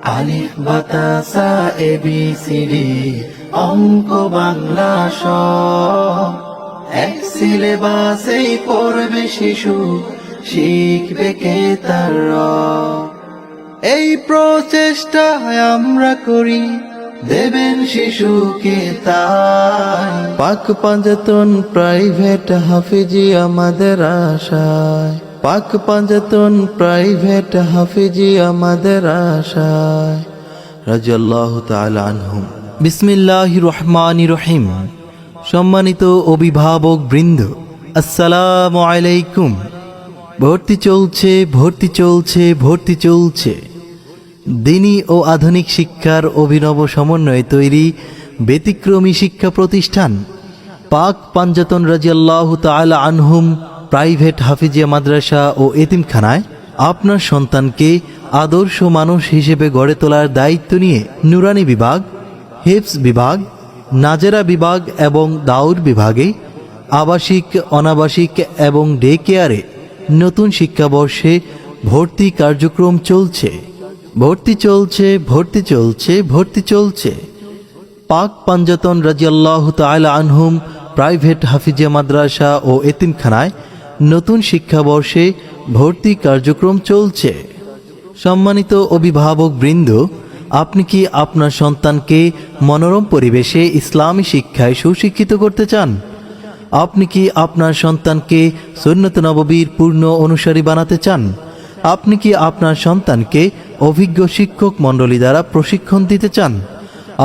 আলিফ বাতা সা ABCD অঙ্ক বাংলা স এক সিলেবাসেই পড়বে শিশু, শিখবে কে তার র। এই প্রচেষ্টায় আমরা করি, দেবেন শিশুকে তাই। পাক পাঞ্জাতন প্রাইভেট হাফিজি আমাদের আশায়, পাক পাঞ্জাতন প্রাইভেট হাফিজি আমাদের আশায়। রাদিয়াল্লাহু তাআলা আনহুম। বিসমিল্লাহির রহমানির রহিম। সম্মানিত অভিভাবক বৃন্দ, আসসালামু আলাইকুম। ভর্তি চলছে, ভর্তি চলছে, ভর্তি চলছে। দিনী ও আধুনিক শিক্ষার অভিনব সমন্বয়ে তৈরি ব্যতিক্রমী শিক্ষা প্রতিষ্ঠান পাক পাঞ্জাতন রাদিয়াল্লাহু তাআলা আনহুম প্রাইভেট হাফিজিয়া মাদ্রাসা ও এতিমখানায় আপনার সন্তানকে আদর্শ মানুষ হিসেবে গড়ে তোলার দায়িত্ব নিয়ে নুরানি বিভাগ, হিফজ বিভাগ, নাজেরা বিভাগ এবং দাউর বিভাগে আবাসিক, অনাবাসিক এবং ডে কেয়ারে নতুন শিক্ষাবর্ষে ভর্তি কার্যক্রম চলছে। ভর্তি চলছে, ভর্তি চলছে, ভর্তি চলছে। পাক পাঞ্জাতন রাদিয়াল্লাহু তাআলা আনহুম প্রাইভেট হাফিজিয়া মাদ্রাসা ও এতিমখানায় নতুন শিক্ষাবর্ষে ভর্তি কার্যক্রম চলছে। সম্মানিত অভিভাবক বৃন্দ, আপনি কি আপনার সন্তানকে মনোরম পরিবেশে ইসলামী শিক্ষায় সুশিক্ষিত করতে চান? আপনি কি আপনার সন্তানকে সুন্নত নববীর পূর্ণ অনুসারী বানাতে চান? আপনি কি আপনার সন্তানকে অভিজ্ঞ শিক্ষক মণ্ডলী দ্বারা প্রশিক্ষণ দিতে চান?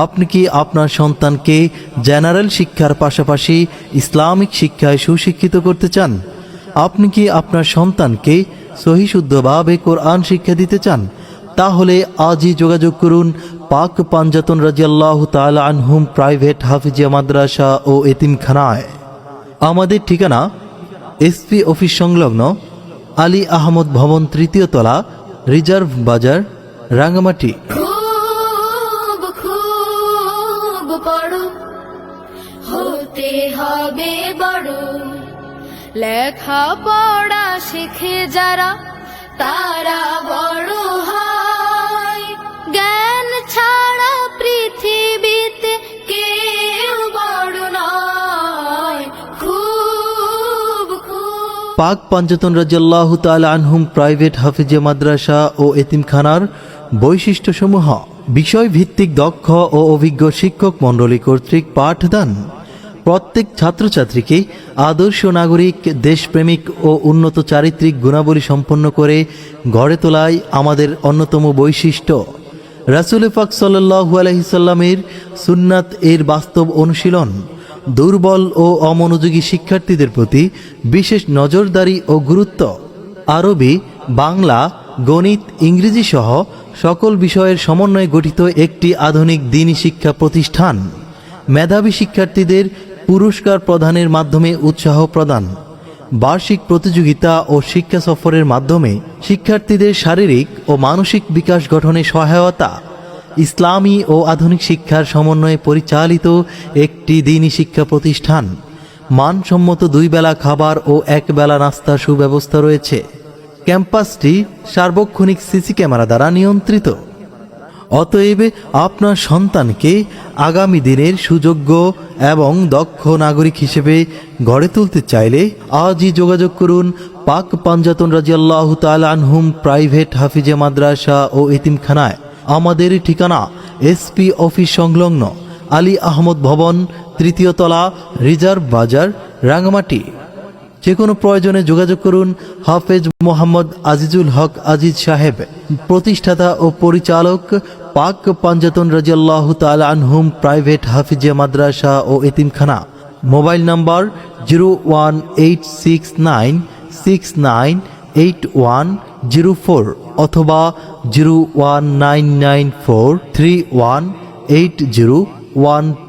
আপনি কি আপনার সন্তানকে জেনারেল শিক্ষার পাশাপাশি ইসলামিক শিক্ষায় সুশিক্ষিত করতে চান? আপনি কি আপনার সন্তানকে সহিশুদ্ধভাবে কোরআন শিক্ষা দিতে চান? তাহলে আজই যোগাযোগ করুন পাক পাঞ্জাতন রাদিয়াল্লাহু তাআলা আনহুম প্রাইভেট হাফিজিয়া মাদ্রাসা ও এতিমখানায়। আমাদের ঠিকানা এসপি অফিস সংলগ্ন আলী আহমদ ভবন, 3য় তলা, রিজার্ভ বাজার, রাঙ্গামাটি। খুব খুব পড়ো, হতে হবে বড়। লেখা পড়া শিখে যারা, তারা বড় হয়। জ্ঞান ছাড়া পৃথিবীতে কেউ বড় নয়। খুব খুব পাক পাঞ্জাতন রাদিয়াল্লাহু তাআলা আনহুম প্রাইভেট হাফিজিয়া মাদ্রাসা ও এতিমখানার বৈশিষ্ট্যসমূহ: বিষয় ভিত্তিক দক্ষ ও অভিজ্ঞ শিক্ষক মণ্ডলী কর্তৃক পাঠদান। প্রত্যেক ছাত্রছাত্রীকে আদর্শ নাগরিক, দেশপ্রেমিক ও উন্নত চারিত্রিক গুণাবলী সম্পন্ন করে গড়ে তোলাই আমাদের অন্যতম বৈশিষ্ট্য। রাসূল পাক সাল্লাল্লাহু আলাইহি সাল্লামের সুন্নাত এর বাস্তব অনুশীলন। দুর্বল ও অমনোযোগী শিক্ষার্থীদের প্রতি বিশেষ নজরদারি ও গুরুত্ব। আরবি, বাংলা, গণিত, ইংরেজি সহ সকল বিষয়ের সমন্বয়ে গঠিত একটি আধুনিক দ্বীনি শিক্ষা প্রতিষ্ঠান। মেধাবী শিক্ষার্থীদের পুরস্কার প্রদানের মাধ্যমে উৎসাহ প্রদান। বার্ষিক প্রতিযোগিতা ও শিক্ষা সফরের মাধ্যমে শিক্ষার্থীদের শারীরিক ও মানসিক বিকাশ গঠনে সহায়তা। ইসলামী ও আধুনিক শিক্ষার সমন্বয়ে পরিচালিত একটি দ্বীনি শিক্ষা প্রতিষ্ঠান। মানসম্মত 2 বেলা খাবার ও 1 বেলা নাস্তার সুব্যবস্থা রয়েছে। ক্যাম্পাসটি সার্বক্ষণিক সিসি ক্যামেরা দ্বারা নিয়ন্ত্রিত। অতএব আপনার সন্তানকে আগামী দিনের সুযোগ্য এবং দক্ষ নাগরিক হিসেবে গড়ে তুলতে চাইলে আজই যোগাযোগ করুন পাক পাঞ্জাতন রাদিয়াল্লাহু তাআলা আনহুম প্রাইভেট হাফিজিয়া মাদ্রাসা ও এতিমখানায়। আমাদের ঠিকানা এসপি অফিস সংলগ্ন আলী আহমদ ভবন, 3য় তলা, রিজার্ভ বাজার, রাঙ্গামাটি। যে কোনো প্রয়োজনে যোগাযোগ করুন হাফেজ মোহাম্মদ আজিজুল হক আজিজ সাহেব, প্রতিষ্ঠাতা ও পরিচালক, পাক পাঞ্জাতন রাদিয়াল্লাহু তাআলা আনহুম প্রাইভেট হাফিজিয়া মাদ্রাসা ও এতিমখানা। মোবাইল নাম্বার 01869698104 অথবা 01994318012।